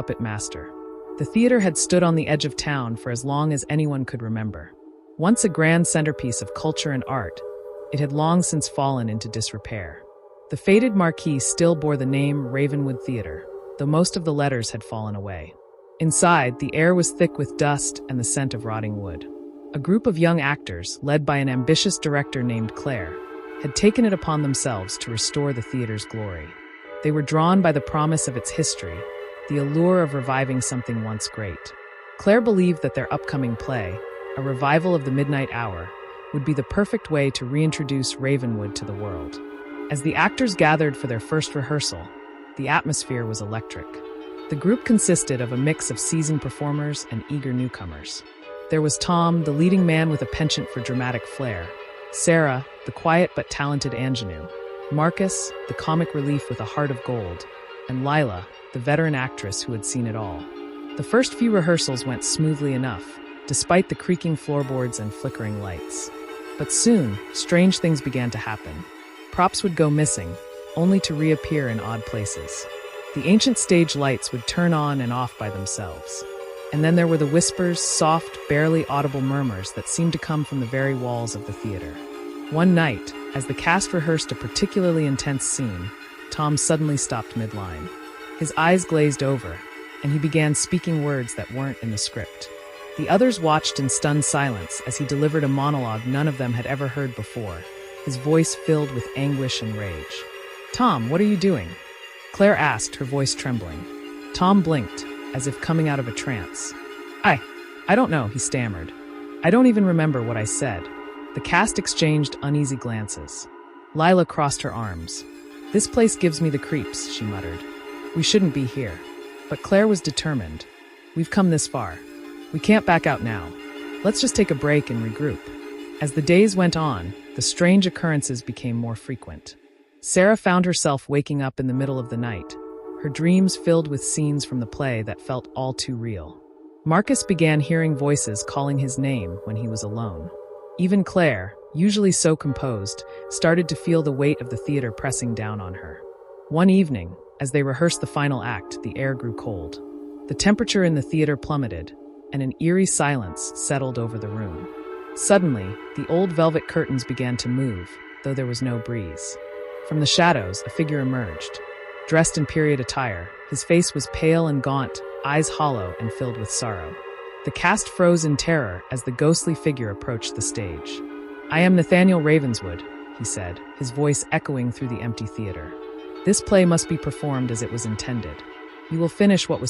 puppet master. The theater had stood on the edge of town for as long as anyone could remember. Once a grand centerpiece of culture and art, it had long since fallen into disrepair. The faded marquee still bore the name Ravenwood Theater, though most of the letters had fallen away. Inside, the air was thick with dust and the scent of rotting wood. A group of young actors, led by an ambitious director named Claire, had taken it upon themselves to restore the theater's glory. They were drawn by the promise of its history, the allure of reviving something once great. Claire believed that their upcoming play, a revival of the Midnight Hour, would be the perfect way to reintroduce Ravenwood to the world. As the actors gathered for their first rehearsal, the atmosphere was electric. The group consisted of a mix of seasoned performers and eager newcomers. There was Tom, the leading man with a penchant for dramatic flair; Sarah, the quiet but talented ingenue; Marcus, the comic relief with a heart of gold; and Lila, the veteran actress who had seen it all. The first few rehearsals went smoothly enough, despite the creaking floorboards and flickering lights. But soon, strange things began to happen. Props would go missing, only to reappear in odd places. The ancient stage lights would turn on and off by themselves. And then there were the whispers, soft, barely audible murmurs that seemed to come from the very walls of the theater. One night, as the cast rehearsed a particularly intense scene, Tom suddenly stopped midline. His eyes glazed over, and he began speaking words that weren't in the script. The others watched in stunned silence as he delivered a monologue none of them had ever heard before, his voice filled with anguish and rage. "Tom, what are you doing?" Claire asked, her voice trembling. Tom blinked, as if coming out of a trance. I don't know," he stammered. "I don't even remember what I said." The cast exchanged uneasy glances. Lila crossed her arms. "This place gives me the creeps," she muttered. "We shouldn't be here." But Claire was determined. "We've come this far. We can't back out now. Let's just take a break and regroup." As the days went on, the strange occurrences became more frequent. Sarah found herself waking up in the middle of the night, her dreams filled with scenes from the play that felt all too real. Marcus began hearing voices calling his name when he was alone. Even Claire, usually so composed, started to feel the weight of the theater pressing down on her. One evening, as they rehearsed the final act, the air grew cold. The temperature in the theater plummeted, and an eerie silence settled over the room. Suddenly, the old velvet curtains began to move, though there was no breeze. From the shadows, a figure emerged. Dressed in period attire, his face was pale and gaunt, eyes hollow and filled with sorrow. The cast froze in terror as the ghostly figure approached the stage. "I am Nathaniel Ravenswood," he said, his voice echoing through the empty theater. "This play must be performed as it was intended. You will finish what was